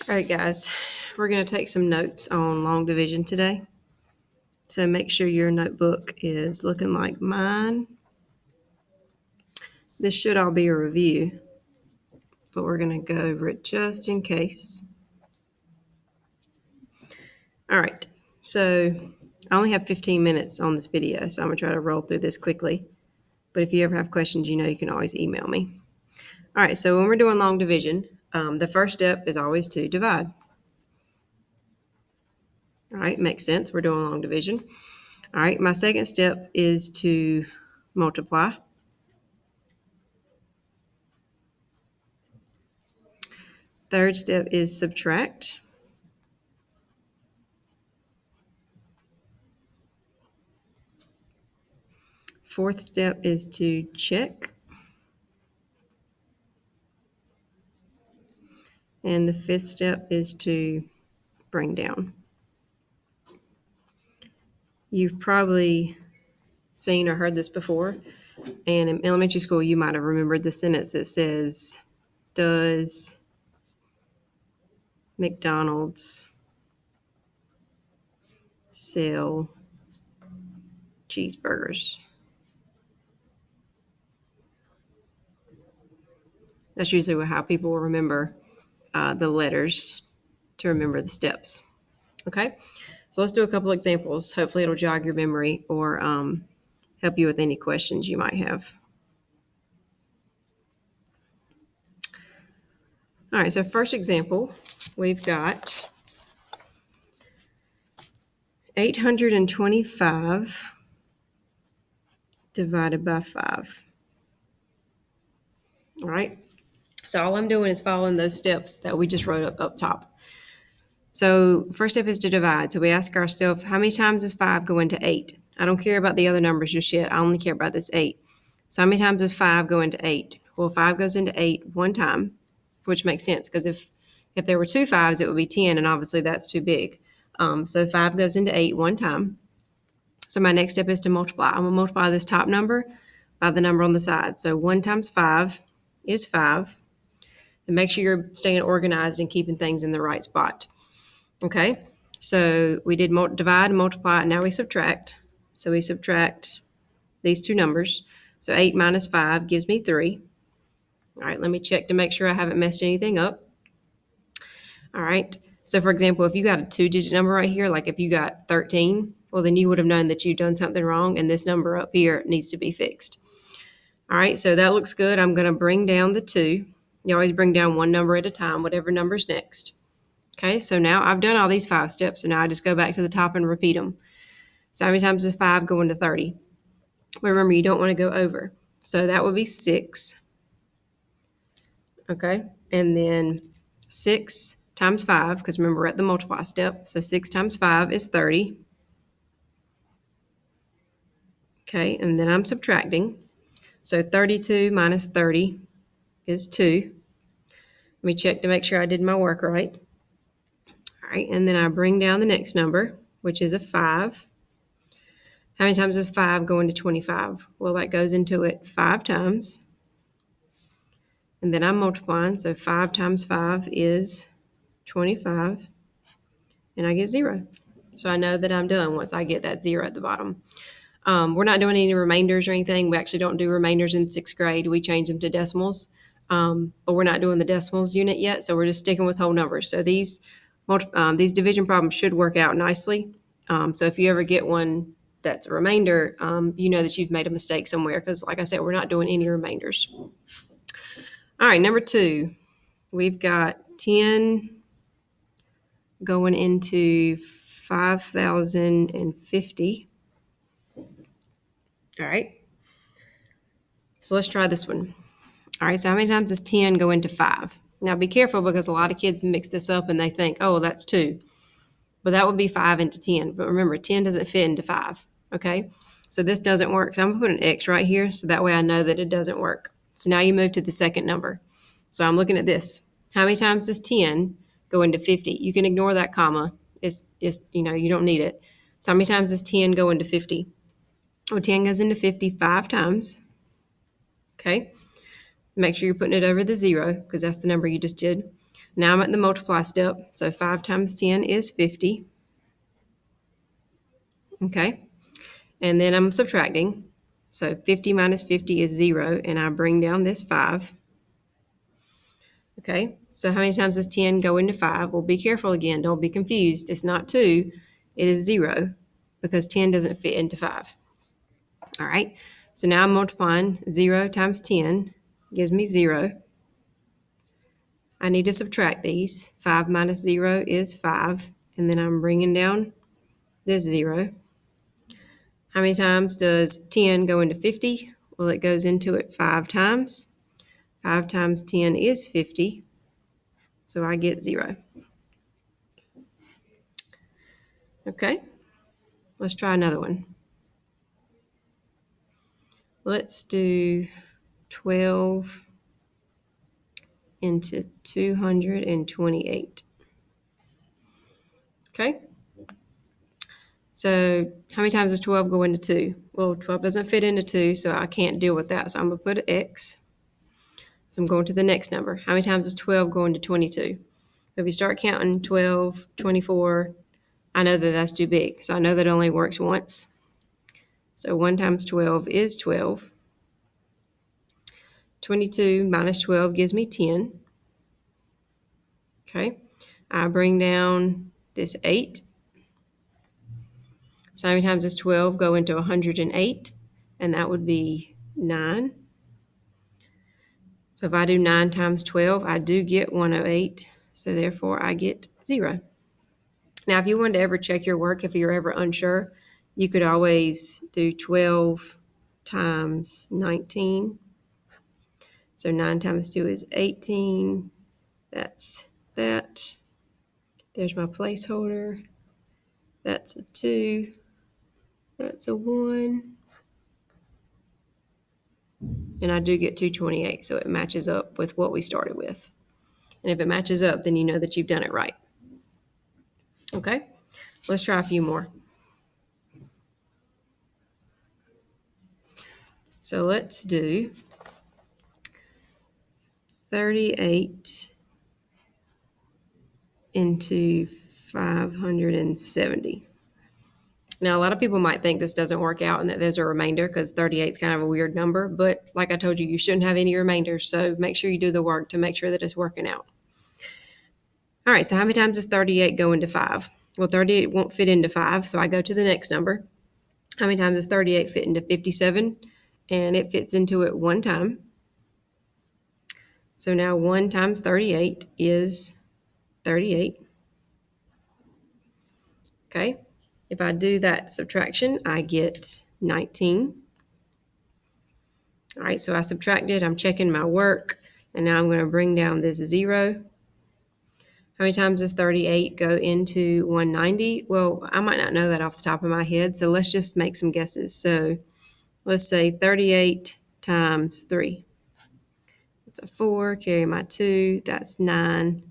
All right, guys, we're going to take some notes on long division today. So make sure your notebook is looking like mine. This should all be a review, but we're going to go over it just in case. All right, so I only have 15 minutes on this video, so I'm going to try to roll through this quickly. But if you ever have questions, you know you can always email me. All right, so when we're doing long division, the first step is always to divide. All right, makes sense. We're doing long division. All right, my second step is to multiply. Third step is subtract. Fourth step is to check. And the fifth step is to bring down. You've probably seen or heard this before. And in elementary school, you might have remembered the sentence that says, does McDonald's sell cheeseburgers? That's usually how people will remember the letters to remember the steps. Okay, so let's do a couple examples. Hopefully it'll jog your memory or help you with any questions you might have. All right, so first example, we've got 825 divided by 5. All right, so all I'm doing is following those steps that we just wrote up top. So first step is to divide. So we ask ourselves, how many times does 5 go into 8? I don't care about the other numbers just yet. I only care about this 8. So how many times does 5 go into 8? Well, 5 goes into 8 one time, which makes sense because if there were 2 5s, it would be 10, and obviously that's too big. So 5 goes into 8 one time. So my next step is to multiply. I'm going to multiply this top number by the number on the side. So 1 times 5 is 5. And make sure you're staying organized and keeping things in the right spot. Okay, so we did divide and multiply, and now we subtract. So we subtract these two numbers. So 8 minus 5 gives me 3. All right, let me check to make sure I haven't messed anything up. All right, so for example, if you got a 2-digit number right here, like if you got 13, well, then you would have known that you've done something wrong, and this number up here needs to be fixed. All right, so that looks good. I'm going to bring down the 2. You always bring down one number at a time, whatever number's next. Okay, so now I've done all these 5 steps, so now I just go back to the top and repeat them. So how many times does 5 go into 30? But remember, you don't want to go over. So that would be 6. Okay, and then 6 times 5, because remember we're at the multiply step. So 6 times 5 is 30. Okay, and then I'm subtracting. So 32 minus 30 is 2. Let me check to make sure I did my work right. All right, and then I bring down the next number, which is a 5. How many times does 5 go into 25? Well, that goes into it 5 times. And then I'm multiplying, so 5 times 5 is 25. And I get 0. So I know that I'm done once I get that 0 at the bottom. We're not doing any remainders or anything. We actually don't do remainders in 6th grade. We change them to decimals. But we're not doing the decimals unit yet, so we're just sticking with whole numbers. So these division problems should work out nicely. So if you ever get one that's a remainder, you know that you've made a mistake somewhere because, like I said, we're not doing any remainders. All right, number 2, we've got 10 going into 5,050. All right, so let's try this one. All right, so how many times does 10 go into 5? Now be careful because a lot of kids mix this up and they think, oh, that's 2. But that would be 5 into 10. But remember, 10 doesn't fit into 5, okay? So this doesn't work. So I'm going to put an X right here so that way I know that it doesn't work. So now you move to the second number. So I'm looking at this. How many times does 10 go into 50? You can ignore that comma. It's you don't need it. So how many times does 10 go into 50? Well, 10 goes into 50 5 times. Okay. Make sure you're putting it over the 0 because that's the number you just did. Now I'm at the multiply step. So 5 times 10 is 50. Okay. And then I'm subtracting. So 50 minus 50 is 0, and I bring down this 5. Okay, so how many times does 10 go into 5? Well, be careful again. Don't be confused. It's not 2, it is 0, because 10 doesn't fit into 5. All right, so now I'm multiplying. 0 times 10 gives me 0. I need to subtract these. 5 minus 0 is 5, and then I'm bringing down this 0. How many times does 10 go into 50? Well, it goes into it 5 times. 5 times 10 is 50, so I get 0. Okay, let's try another one. Let's do 12 into 228. Okay, so how many times does 12 go into 2? Well, 12 doesn't fit into 2, so I can't deal with that. So I'm going to put an X. So I'm going to the next number. How many times does 12 go into 22? If you start counting 12, 24, I know that that's too big. So I know that only works once. So 1 times 12 is 12. 22 minus 12 gives me 10. Okay, I bring down this 8. So how many times does 12 go into 108? And that would be 9. So if I do 9 times 12, I do get 108. So therefore, I get 0. Now, if you wanted to ever check your work, if you're ever unsure, you could always do 12 times 19. So 9 times 2 is 18. That's that. There's my placeholder. That's a 2. That's a 1. And I do get 228, so it matches up with what we started with. And if it matches up, then you know that you've done it right. Okay, let's try a few more. So let's do 38 into 570. Now, a lot of people might think this doesn't work out and that there's a remainder because 38 is kind of a weird number. But like I told you, you shouldn't have any remainders. So make sure you do the work to make sure that it's working out. All right, so how many times does 38 go into 5? Well, 38 won't fit into 5, so I go to the next number. How many times does 38 fit into 57? And it fits into it 1 time. So now 1 times 38 is 38. Okay, if I do that subtraction, I get 19. All right, so I subtracted, I'm checking my work, and now I'm going to bring down this 0. How many times does 38 go into 190? Well, I might not know that off the top of my head, so let's just make some guesses. So let's say 38 times 3. That's a 4, carry my 2, that's 9.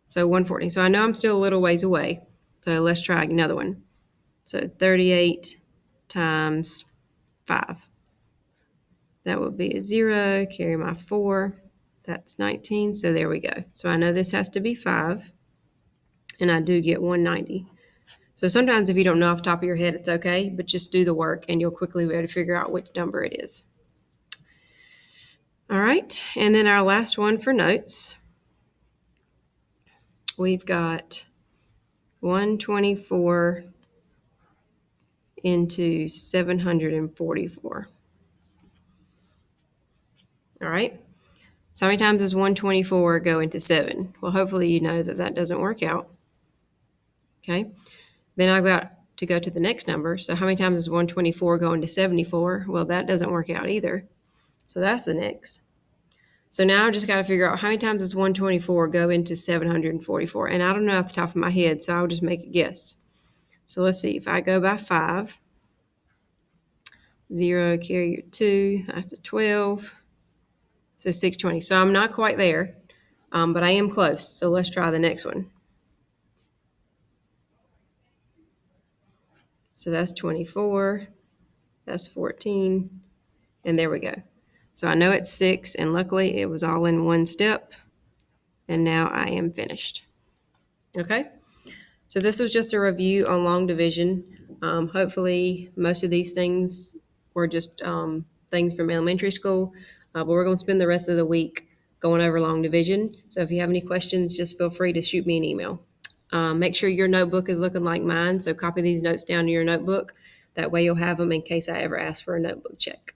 So 140. So I know I'm still a little ways away. So let's try another one. So 38 times 5. That would be a 0, carry my 4. That's 19, so there we go. So I know this has to be 5, and I do get 190. So sometimes if you don't know off the top of your head, it's okay, but just do the work and you'll quickly be able to figure out which number it is. All right, and then our last one for notes. We've got 124 into 744. All right, so how many times does 124 go into 7? Well, hopefully you know that that doesn't work out. Okay, then I've got to go to the next number. So how many times does 124 go into 74? Well, that doesn't work out either. So that's the next. So now I just got to figure out how many times does 124 go into 744? And I don't know off the top of my head, so I'll just make a guess. So let's see. If I go by 5, 0, carry your 2, that's a 12. So 620. So I'm not quite there, but I am close. So let's try the next one. So that's 24. That's 14. And there we go. So I know it's 6, and luckily it was all in one step. And now I am finished. Okay, so this was just a review on long division. Hopefully, most of these things were just things from elementary school, but we're going to spend the rest of the week going over long division. So if you have any questions, just feel free to shoot me an email. Make sure your notebook is looking like mine, so copy these notes down to your notebook. That way you'll have them in case I ever ask for a notebook check.